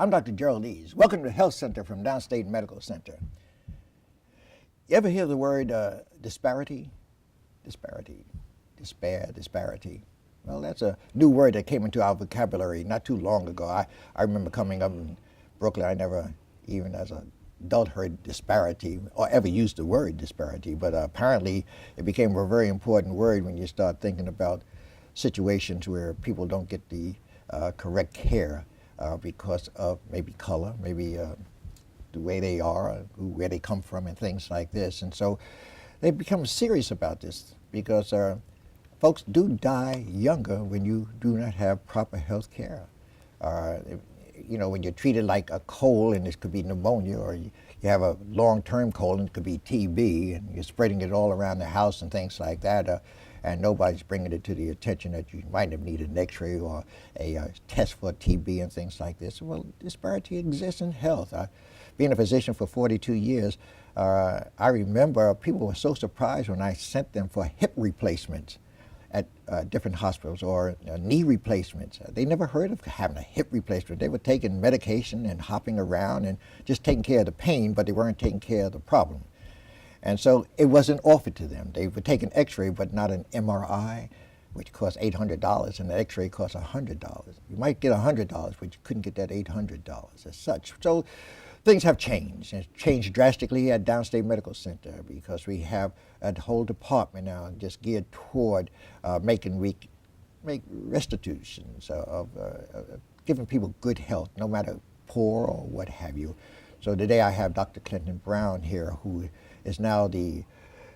I'm Dr. Gerald Deas. Welcome to the Health Center from Downstate Medical Center. You ever hear the word disparity? Disparity, despair, disparity. Well, that's a new word that came into our vocabulary not too long ago. I remember coming up in Brooklyn, I never, even as an adult, heard disparity or ever used the word disparity, but apparently it became a very important word when you start thinking about situations where people don't get the correct care because of maybe color, maybe the way they are, where they come from, and things like this. And so they become serious about this because folks do die younger when you do not have proper health care. You know, when you're treated like a cold, and it could be pneumonia, or you have a long-term cold, and it could be TB, and you're spreading it all around the house and things like that, and nobody's bringing it to the attention that you might have needed an x-ray or a test for TB and things like this. Well, disparity exists in health. Being a physician for 42 years, I remember people were so surprised when I sent them for hip replacements at different hospitals, or knee replacements. They never heard of having a hip replacement. They were taking medication and hopping around and just taking care of the pain, but they weren't taking care of the problem. And so it wasn't offered to them. They would take an x-ray, but not an MRI, which costs $800, and the x-ray costs $100. You might get $100, but you couldn't get that $800 as such. So things have changed, and it's changed drastically at Downstate Medical Center because we have a whole department now just geared toward making restitutions of giving people good health, no matter poor or what have you. So today I have Dr. Clinton Brown here, who is now the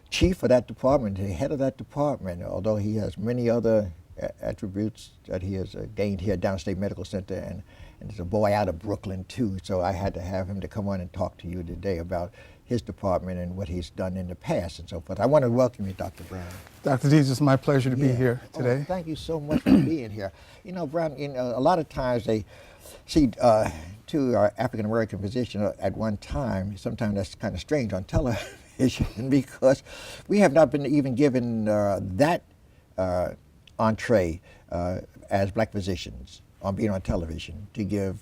chief of that department, the head of that department, although he has many other attributes that he has gained here at Downstate Medical Center, and there's a boy out of Brooklyn too, so I had to have him to come on and talk to you today about his department and what he's done in the past and so forth. I want to welcome you, Dr. Brown. Dr. Deas, it's my pleasure to be here today. Oh, thank you so much for being here. You know, Brown, a lot of times they see two African American physicians at one time. Sometimes that's kind of strange on television because we have not been even given that entree as black physicians on being on television to give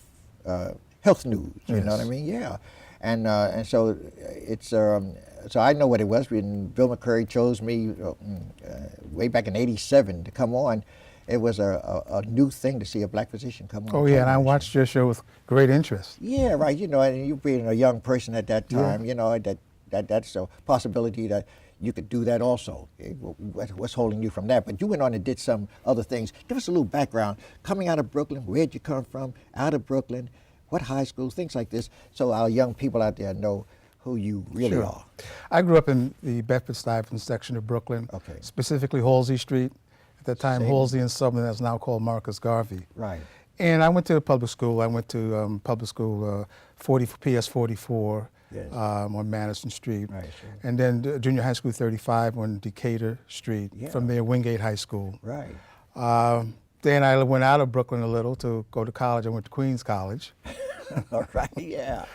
health news. You know what I mean? Yeah, and so it's so I know what it was when Bill McCurry chose me way back in '87 to come on. It was a new thing to see a black physician come on. Oh yeah, and I watched your show with great interest. Yeah, right. You know, and you being a young person at that time, you know that's a possibility that you could do that also. What's holding you from that? But you went on and did some other things. Give us a little background. Coming out of Brooklyn, where'd you come from? Out of Brooklyn, what high school, things like this, so our young people out there know who you really are. I grew up in the Bedford-Stuyvesant section of Brooklyn, specifically Halsey Street. At that time, Halsey and Southern, that's now called Marcus Garvey. Right. And I went to public school. I went to public school PS 44. Yes. On Madison Street, right, sure. And then junior high school 35 on Decatur Street. Yeah. From there, Wingate High School. Right. Then I went out of Brooklyn a little to go to college. I went to Queens College. All right, yeah.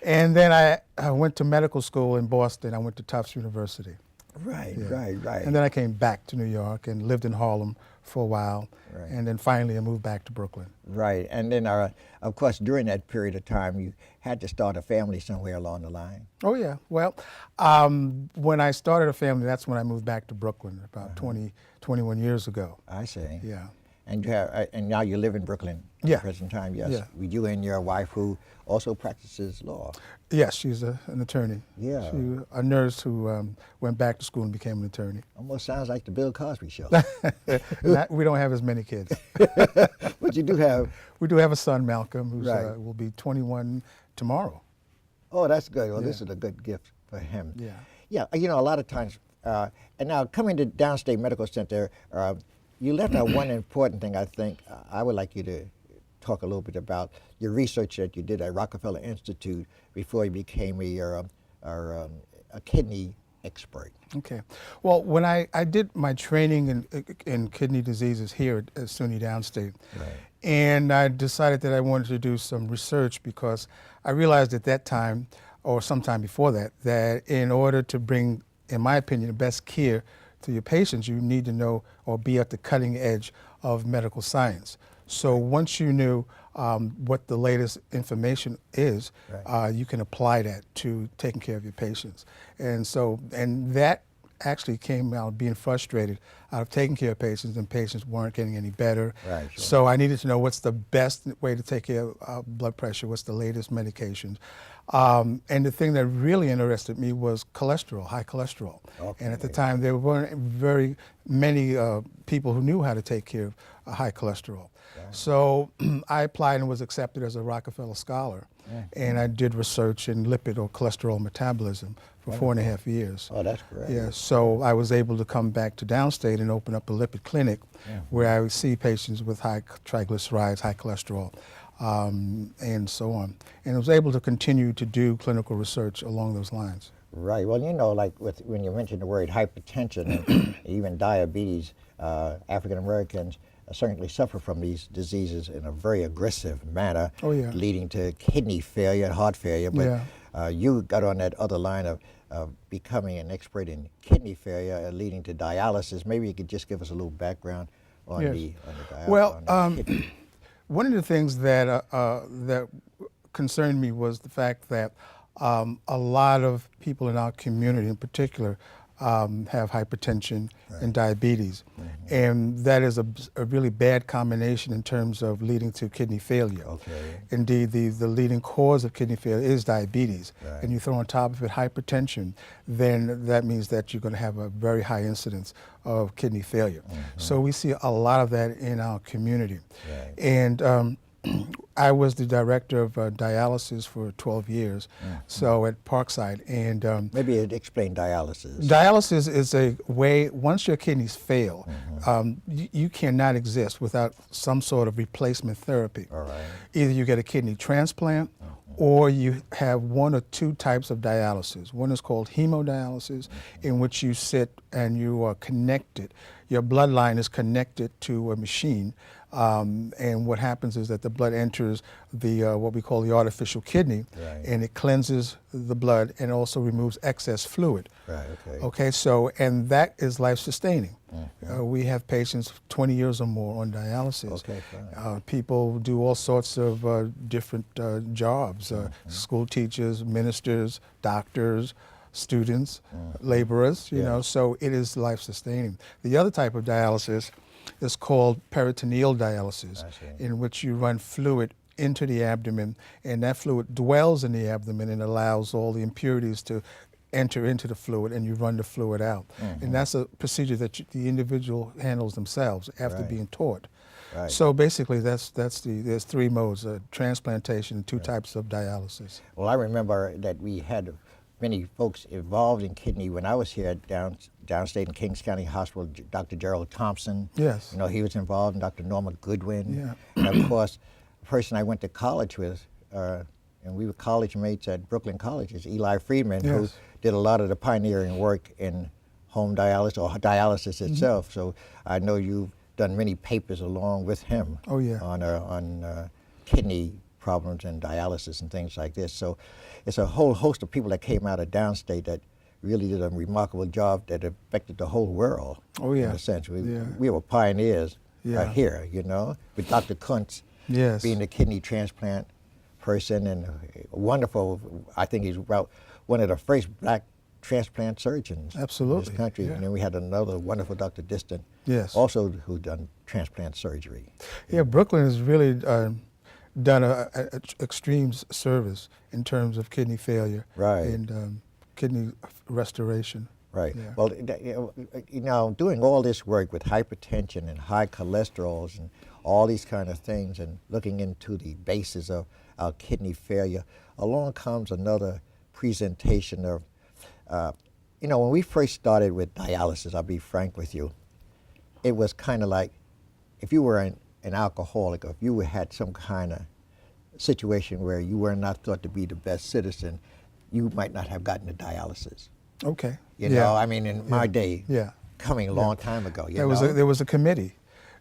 And then I went to medical school in Boston. I went to Tufts University. Right, yeah. Right. And then I came back to New York and lived in Harlem for a while. Right. And then finally I moved back to Brooklyn. Right, and then of course during that period of time you had to start a family somewhere along the line. Oh yeah, well, when I started a family, that's when I moved back to Brooklyn about 21 years ago. I see. Yeah. And you have, and now you live in Brooklyn at the present time, yes? Yeah. With you and your wife who also practices law. Yes, she's an attorney. Yeah. She's a nurse who went back to school and became an attorney. Almost sounds like the Bill Cosby show. We don't have as many kids. But you do have? We do have a son, Malcolm, who will be 21 tomorrow. Oh, that's good. Well, this is a good gift for him. Yeah. Yeah, you know, a lot of times, and now coming to Downstate Medical Center, you left out one important thing I think I would like you to talk a little bit about your research that you did at Rockefeller Institute before you became a kidney expert. Okay. Well, when I did my training in kidney diseases here at SUNY Downstate, and I decided that I wanted to do some research because I realized at that time, or sometime before that, that in order to bring, in my opinion, the best care to your patients, you need to know or be at the cutting edge of medical science. So once you knew what the latest information is, Right. you can apply that to taking care of your patients. And so, and that actually came out being frustrated out of taking care of patients, and patients weren't getting any better. Right, sure. So I needed to know what's the best way to take care of blood pressure, what's the latest medications. And the thing that really interested me was cholesterol, high cholesterol. Okay. And at the time, there weren't very many people who knew how to take care of high cholesterol. Right. So I applied and was accepted as a Rockefeller Scholar. And I did research in lipid or cholesterol metabolism for 4.5 years. Oh, that's great. Yeah, so I was able to come back to Downstate and open up a lipid clinic where I would see patients with high triglycerides, high cholesterol, and so on. And I was able to continue to do clinical research along those lines. Right. Well, you know, like when you mentioned the word hypertension and even diabetes, African Americans certainly suffer from these diseases in a very aggressive manner, Oh, yeah. leading to kidney failure and heart failure. But you got on that other line of becoming an expert in kidney failure and leading to dialysis. Maybe you could just give us a little background on Yes. the dialysis. Well, one of the things that that concerned me was the fact that a lot of people in our community, in particular, have hypertension and diabetes, and that is a really bad combination in terms of leading to kidney failure. Okay. Indeed, the leading cause of kidney failure is diabetes, Right. and you throw on top of it hypertension, then that means that you're going to have a very high incidence of kidney failure. So we see a lot of that in our community. Right. And I was the director of dialysis for 12 years, so at Parkside. And Maybe you'd explain dialysis. dialysis is a way, once your kidneys fail, you cannot exist without some sort of replacement therapy. All right. Either you get a kidney transplant, or you have one or two types of dialysis. One is called hemodialysis, in which you sit and you are connected. Your bloodline is connected to a machine, and what happens is that the blood enters the what we call the artificial kidney, Right. and it cleanses the blood and also removes excess fluid. Right, okay. Okay, so, and that is life-sustaining. We have patients 20 years or more on dialysis. Okay, fine. People do all sorts of different jobs, school teachers, ministers, doctors, students, laborers, you know, so it is life-sustaining. The other type of dialysis is called peritoneal dialysis, I see. in which you run fluid into the abdomen, and that fluid dwells in the abdomen and allows all the impurities to enter into the fluid, and you run the fluid out. And that's a procedure that the individual handles themselves after Right. being taught. Right. So basically, there's 3 modes: transplantation and 2 types of dialysis. Well, I remember that we had many folks involved in kidney when I was here at Downstate in Kings County Hospital. Dr. Gerald Thompson. Yes. You know, he was involved, and Dr. Norma Goodwin. Yeah. And of course, the person I went to college with, and we were college mates at Brooklyn College, is Eli Friedman, who Yes. did a lot of the pioneering work in home dialysis or dialysis itself. So I know you've done many papers along with him. Oh, yeah. On kidney problems and dialysis and things like this. So it's a whole host of people that came out of Downstate that really did a remarkable job that affected the whole world. Oh, yeah. In a sense, Yeah. we were pioneers Yeah. here, you know, with Dr. Kuntz Yes. being the kidney transplant person, and wonderful. I think he's about one of the first black transplant surgeons in Absolutely, this country. yeah. And then we had another wonderful Dr. Distant, Yes. also who done transplant surgery. Yeah, Brooklyn has really done a extreme service in terms of kidney failure Right. and kidney restoration. Right. Yeah. Well, you know, doing all this work with hypertension and high cholesterols and all these kind of things, and looking into the basis of our kidney failure, along comes another presentation of, you know, when we first started with dialysis, I'll be frank with you, it was kind of like if you were an alcoholic, or if you had some kind of situation where you were not thought to be the best citizen, you might not have gotten the dialysis. Okay. You Yeah. know, I mean, in my day, Yeah. coming a long time ago, you There know. was a committee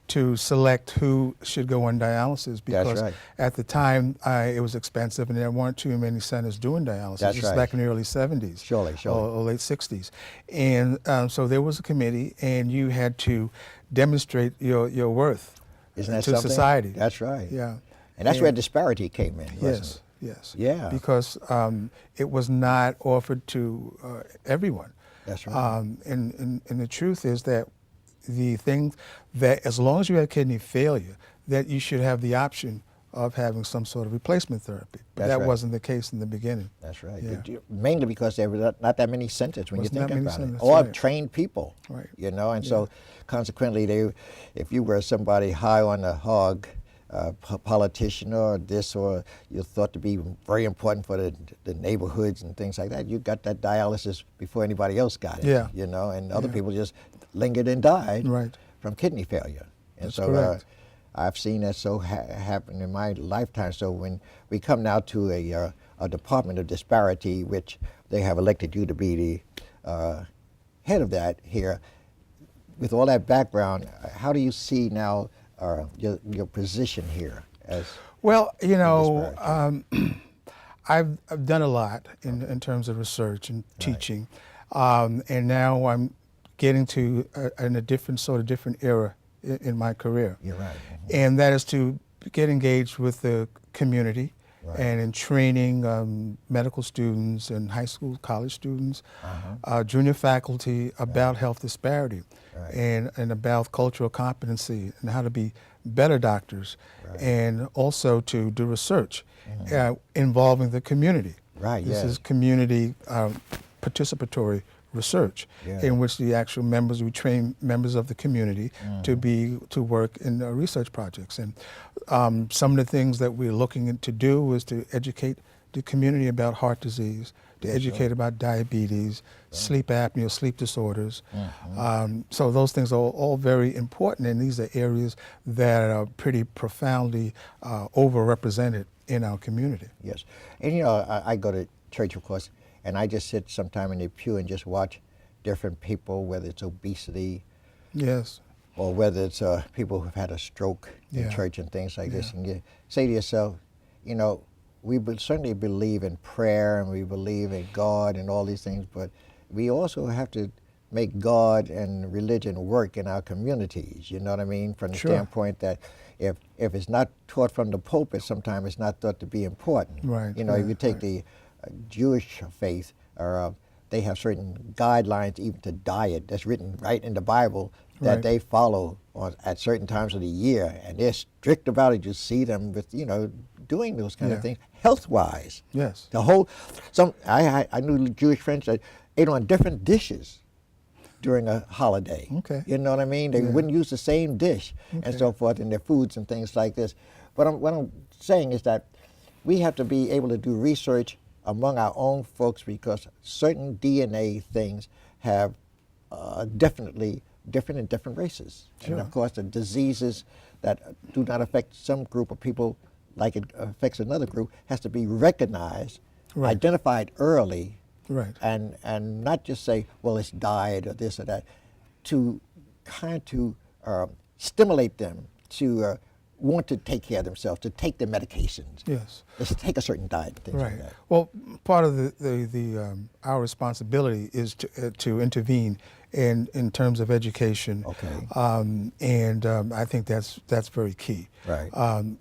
to select who should go on dialysis because right. at the time it was expensive and there weren't too many centers doing dialysis. That's It's right. back in the early 70s. Surely. Or late 60s. And so there was a committee, and you had to demonstrate your worth Isn't that to something? society. That's right. Yeah. And that's where disparity came in, wasn't Yes, it? yes. Yeah. Because it was not offered to everyone. That's right. And the truth is that the thing that as long as you have kidney failure, that you should have the option of having some sort of replacement therapy. But That's that right. wasn't the case in the beginning. That's right. Yeah. Mainly because there were not that many centers when you Wasn't think that many about it, centers, or right. trained people. Right. You know, and Yeah. so consequently, if you were somebody high on the hog, politician or this, or you're thought to be very important for the neighborhoods and things like that, you got that dialysis before anybody else got it. Yeah. You know, and other Yeah. people just lingered and died Right. from kidney failure. And That's so correct. I've seen that happen in my lifetime. So when we come now to a Department of Disparity, which they have elected you to be the head of that here, with all that background, how do you see now your position here as? Well, you know, Disparity. I've done a lot in terms of research and teaching, and now I'm getting to in a different era in my career. You're right. And that is to get engaged with the community, Right. and in training medical students and high school, college students, junior faculty about health disparity, Right. and about cultural competency and how to be better doctors, Right. and also to do research involving the community. Right, This yes. is community participatory research, Yeah. in which the actual members, we train members of the community to work in research projects. And some of the things that we're looking to do is to educate the community about heart disease, to educate about diabetes, sleep apnea, sleep disorders. So those things are all very important, and these are areas that are pretty profoundly overrepresented in our community. Yes. And you know, I go to church, of course, and I just sit sometime in the pew and just watch different people, whether it's obesity Yes. or whether it's people who've had a stroke in Yeah. church and things like this. Yeah. And you say to yourself, you know, we certainly believe in prayer and we believe in God and all these things, but we also have to make God and religion work in our communities, you know what I mean? From the Sure. standpoint that if it's not taught from the pulpit, sometimes it's not thought to be important. Right, You know, if right, you take right. the Jewish faith, or they have certain guidelines even to diet that's written right in the Bible that Right. they follow at certain times of the year, and they're strict about it. You see them with, you know, doing those kind of Yeah. things health-wise. Yes. The whole, I knew Jewish friends that ate on different dishes during a holiday. Okay. You know what I mean? They Yeah. wouldn't use the same dish and Okay. so forth in their foods and things like this. But what I'm saying is that we have to be able to do research among our own folks, because certain DNA things have definitely different in different races. Sure. And of course, the diseases that do not affect some group of people like it affects another group has to be recognized, Right. identified early, Right. and not just say, well, it's diet or this or that, to kind to stimulate them to want to take care of themselves, to take their medications. Yes. Let's take a certain diet and things like Right. that. Well, part of our responsibility is to intervene in terms of education. Okay. And I think that's very key. Right.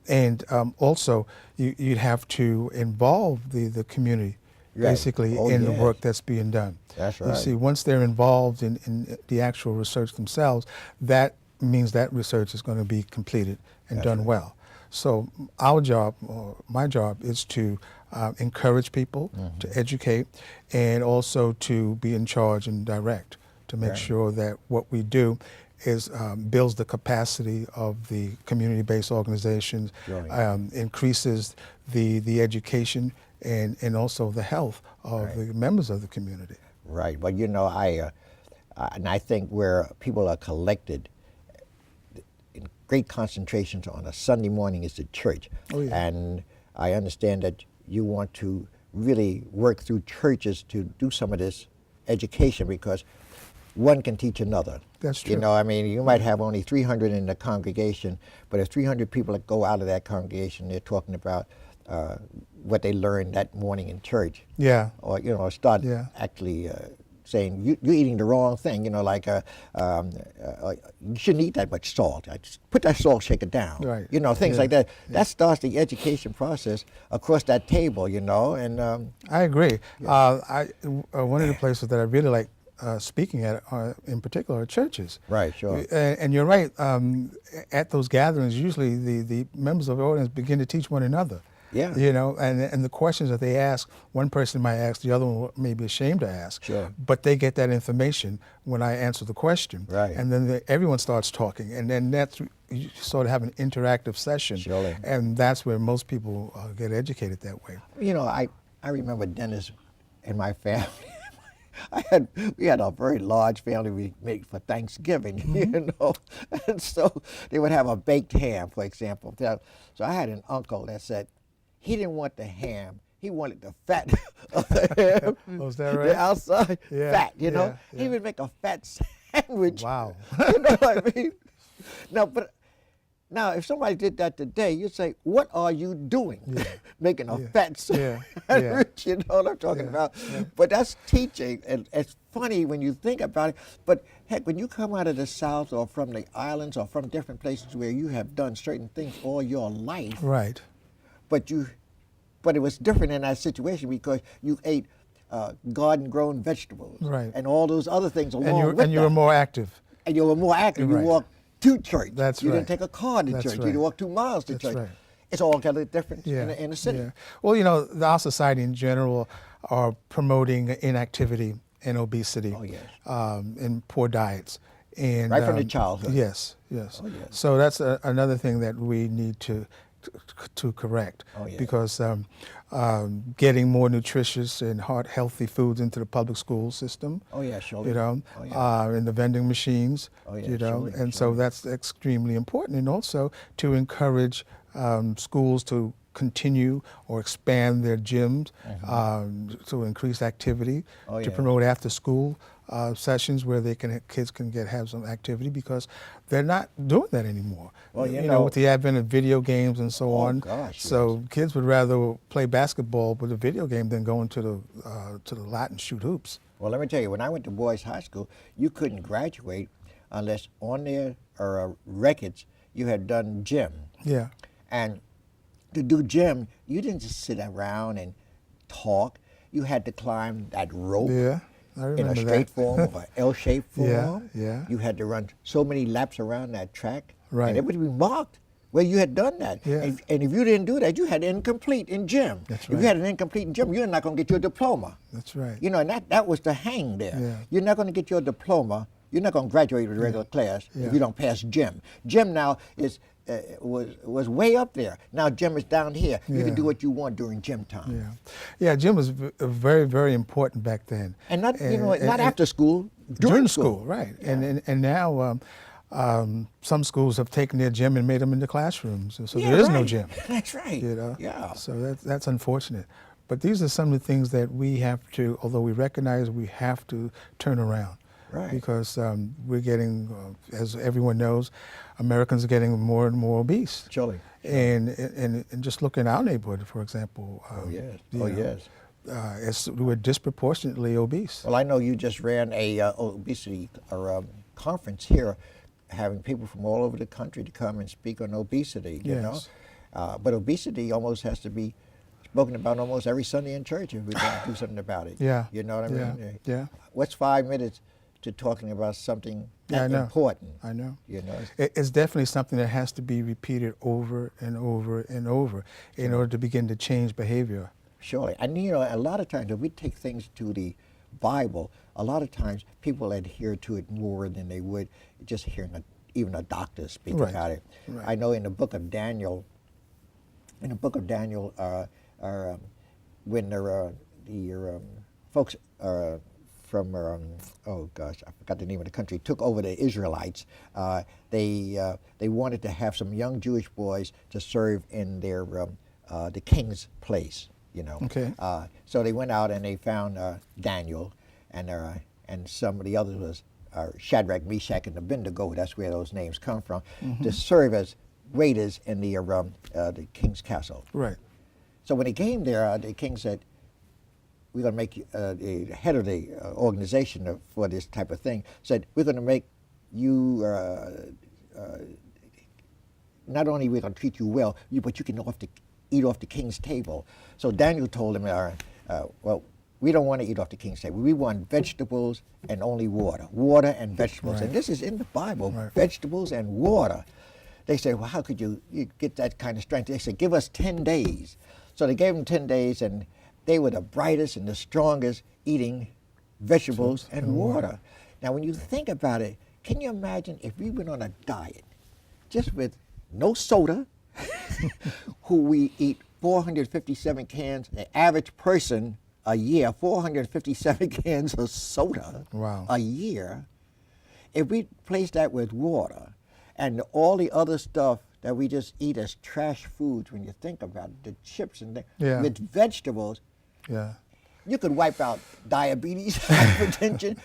And also, you'd have to involve the community Right. basically Oh, in the yes. work that's being done. That's You right. see, once they're involved in the actual research themselves, that means that research is going to be completed and That's done right. well. So our job, or my job, is to encourage people, Mm-hmm. to educate, and also to be in charge and direct, to make Right. sure that what we do is builds the capacity of the community-based organizations, Brilliant. increases the education and also the health of Right. the members of the community. Right. But you know, and I think where people are collected in great concentrations on a Sunday morning is the church. Oh, yeah. And I understand that you want to really work through churches to do some of this education, because one can teach another. That's You true. know, I mean, you might have only 300 in the congregation, but if 300 people that go out of that congregation, they're talking about what they learned that morning in church. Yeah. Or, you know, start Yeah. actually saying you're eating the wrong thing. Like you shouldn't eat that much salt. Just put that salt shaker down. Right. Things Yeah. like that. Yeah. That starts the education process across that table. And I agree. One of the places that I really like speaking at, in particular, are churches. Right, sure. And you're right. At those gatherings, usually the members of the audience begin to teach one another. Yeah. And the questions that they ask, one person might ask, the other one may be ashamed to ask. Sure. But they get that information when I answer the question. Right. And then everyone starts talking, and then you sort of have an interactive session. Surely. And that's where most people get educated that way. I remember Dennis and my family. We had a very large family we made for Thanksgiving, and so they would have a baked ham, for example. So I had an uncle that said he didn't want the ham, he wanted the fat of the ham. Oh, is that right? The outside fat, yeah. He would make a fat sandwich. Wow. You know what I mean? Now, if somebody did that today, you'd say, "What are you doing? Yeah. Making a fat sandwich?" Yeah. You know what I'm talking about? Yeah. But that's teaching, and it's funny when you think about it. But heck, when you come out of the South or from the islands or from different places where you have done certain things all your life, Right. but it was different in that situation because you ate garden-grown vegetables, Right. and all those other things along with And you were that. more active. And you were more active. Right. You walked to church. That's you right. didn't take a car to That's church. You right. didn't walk 2 miles to That's church. right. It's altogether different in the city. Yeah. Well, our society in general are promoting inactivity and obesity. Oh, yes. And poor diets. And, Right from the childhood. Yes. Oh, yes. So that's another thing that we need to correct. Oh, yes. Because getting more nutritious and healthy foods into the public school system. Oh, yeah, surely. In the vending machines. Oh, yeah, surely, And so that's extremely important, and also to encourage schools to continue or expand their gyms to increase activity, Oh, to yeah. promote after-school sessions where kids can have some activity, because they're not doing that anymore. Well, you know, with the advent of video games and so on. Gosh, so kids would rather play basketball with a video game than go into the lot and shoot hoops. Well, let me tell you, when I went to boys' high school, you couldn't graduate unless on their records you had done gym. Yeah. And to do gym, you didn't just sit around and talk. You had to climb that rope. Yeah. I In remember a straight that. form or an L-shaped form. Yeah. You had to run so many laps around that track. Right. And it would be marked where you had done that. Yeah. And if you didn't do that, you had incomplete in gym. That's If right. you had an incomplete in gym, you're not going to get your diploma. That's right. And that was the hang there. Yeah. You're not going to get your diploma. You're not going to graduate with a regular class Yeah. if you don't pass gym. Gym now was way up there. Now gym is down here. You Yeah. can do what you want during gym time. Yeah, gym was very, very important back then. And not after school, During school, right. Yeah. And now some schools have taken their gym and made them into classrooms, so there is no gym. That's right. Yeah. So that's unfortunate. But these are some of the things that we have to, although we recognize, we have to turn around. Right. Because we're getting, as everyone knows, Americans are getting more and more obese. Surely. And just look in our neighborhood, for example. We're disproportionately obese. Well, I know you just ran a obesity conference here, having people from all over the country to come and speak on obesity. You know, but obesity almost has to be spoken about almost every Sunday in church if we're going to do something about it. Yeah. You know what I mean? Yeah. What's 5 minutes to talking about something that important? I know. You know, it's definitely something that has to be repeated over and over and over in order to begin to change behavior. Surely. And a lot of times if we take things to the Bible, a lot of times people adhere to it more than they would just hearing even a doctor speak about it. Right. I know in the book of Daniel, when the folks from I forgot the name of the country, took over the Israelites. They wanted to have some young Jewish boys to serve in their the king's place. Okay. So they went out and they found Daniel, and some of the others was Shadrach, Meshach, and Abednego. That's where those names come from, to serve as waiters in the king's castle. Right. So when they came there, the king said, we're going to make you, the head of the organization for this type of thing said, we're going to make you, not only we're going to treat you well, but you can eat off the king's table. So Daniel told him, well, we don't want to eat off the king's table. We want vegetables and only water. Water and vegetables. Right. And this is in the Bible, Right. vegetables and water. They said, well, how could you get that kind of strength? They said, give us 10 days. So they gave them 10 days, and they were the brightest and the strongest eating vegetables and water. Now, when you think about it, can you imagine if we went on a diet just with no soda, who we eat 457 cans, the average person a year, 457 cans of soda a year. If we place that with water and all the other stuff that we just eat as trash foods, when you think about it, the chips and with vegetables, you could wipe out diabetes, hypertension.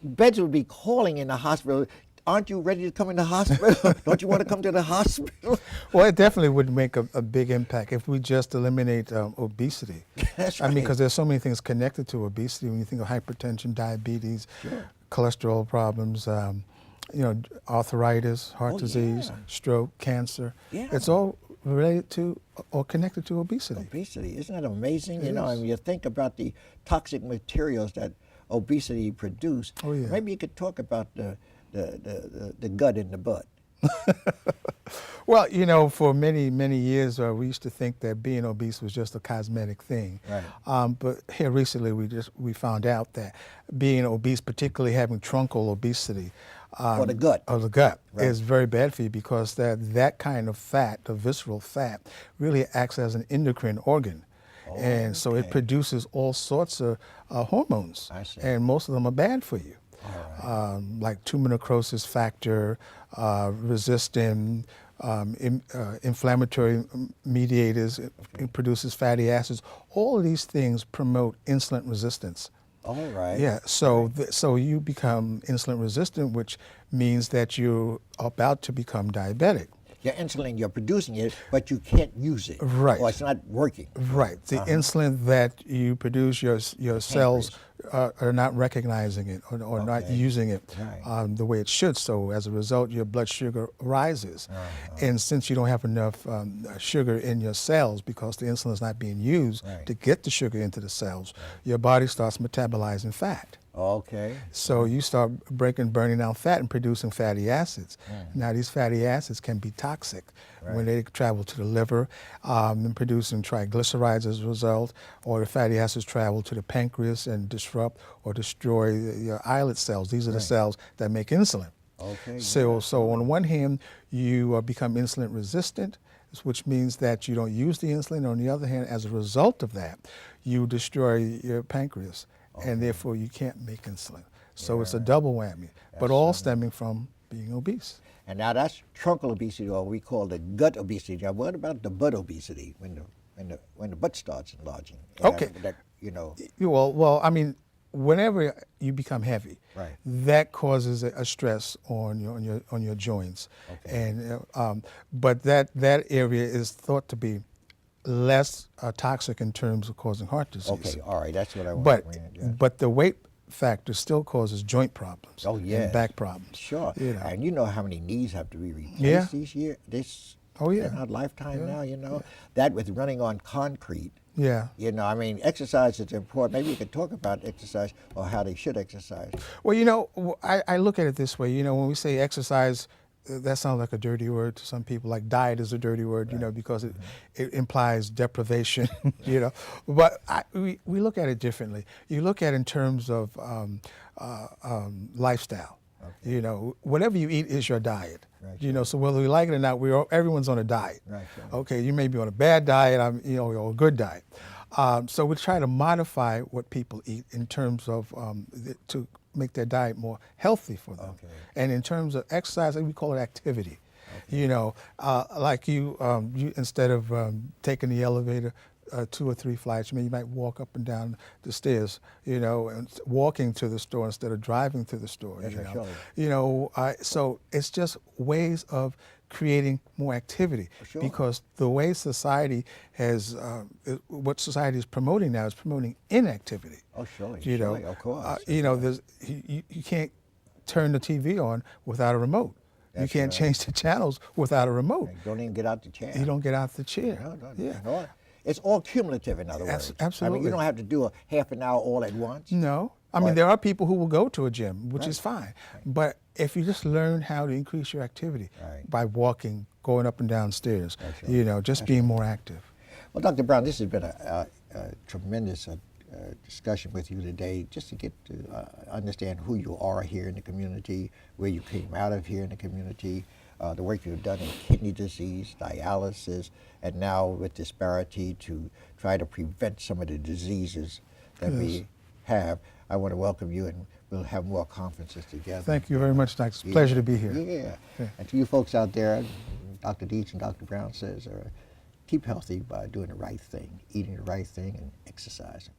Beds would be calling in the hospital. Aren't you ready to come in the hospital? Don't you want to come to the hospital? Well, it definitely would make a big impact if we just eliminate obesity. That's I mean, right. because there's so many things connected to obesity. When you think of hypertension, diabetes, cholesterol problems, arthritis, heart disease, stroke, cancer. It's all related to or connected to obesity. Obesity, isn't that amazing? You know, I mean, you think about the toxic materials that obesity produce. Oh, yeah. Maybe you could talk about the gut in the butt. Well, you know, for many, many years, we used to think that being obese was just a cosmetic thing. Right. But here recently, we found out that being obese, particularly having truncal obesity, Or the gut. is very bad for you, because that kind of fat, the visceral fat, really acts as an endocrine organ. And so it produces all sorts of hormones. I see. And most of them are bad for you. Like tumor necrosis factor, resistin, inflammatory mediators, it produces fatty acids. All of these things promote insulin resistance. All right. Yeah, so so you become insulin resistant, which means that you're about to become diabetic. Your insulin, you're producing it, but you can't use it. Right. Or it's not working. Right. The insulin that you produce, your cells are not recognizing it or not using it the way it should. So as a result, your blood sugar rises. And since you don't have enough sugar in your cells, because the insulin is not being used to get the sugar into the cells, your body starts metabolizing fat. Okay. So you start burning down fat and producing fatty acids. Now these fatty acids can be toxic when they travel to the liver and producing triglycerides as a result, or the fatty acids travel to the pancreas and disrupt or destroy your islet cells. These are the cells that make insulin. Okay. So on one hand, you become insulin resistant, which means that you don't use the insulin. On the other hand, as a result of that, you destroy your pancreas. And therefore you can't make insulin. So it's a double whammy, but all stemming from being obese. And now that's truncal obesity, or we call it gut obesity. Now, what about the butt obesity, when the butt starts enlarging? Okay. Well, I mean, whenever you become heavy, that causes a stress on your joints, and but that area is thought to be less toxic in terms of causing heart disease. Okay, all right, that's what I want. But the weight factor still causes joint problems. And back problems. Sure. You know. And you know how many knees have to be replaced each year? In our lifetime now, you know. That with running on concrete. Yeah. You know, I mean, exercise is important. Maybe you could talk about exercise or how they should exercise. Well, you know, I look at it this way. You know, when we say exercise, that sounds like a dirty word to some people. Like diet is a dirty word, you know, because it implies deprivation, you know. But we look at it differently. You look at it in terms of lifestyle. You know, whatever you eat is your diet. You know, so whether we like it or not, everyone's on a diet. Okay, you may be on a bad diet, or a good diet. So we try to modify what people eat in terms of to make their diet more healthy for them. And in terms of exercise, we call it activity. You know, like you instead of taking the elevator 2 or 3 flights, you might walk up and down the stairs, you know, and walking to the store instead of driving to the store. So it's just ways of creating more activity. Sure. Because the way society has, what society is promoting now is promoting inactivity. Oh, surely, You know, surely, of course. you know, you can't turn the TV on without a remote. You That's can't right. change the channels without a remote. Don't even get out the chair. You don't get out the chair. No, Yeah. no. It's all cumulative, in other words. I mean, Absolutely. you don't have to do a half an hour all at once. No. I mean, Right. there are people who will go to a gym, which is Right. fine. But if you just learn how to increase your activity Right. by walking, going up and down stairs, That's right. you know, just being more active. Well, Dr. Brown, this has been a tremendous discussion with you today, just to get to understand who you are here in the community, where you came out of here in the community, the work you've done in kidney disease, dialysis, and now with Disparity to try to prevent some of the diseases that we have. I want to welcome you, and we'll have more conferences together. Thank you very much, Doc. It's a pleasure to be here. Yeah. And to you folks out there, Dr. Deas and Dr. Brown says, keep healthy by doing the right thing, eating the right thing, and exercising.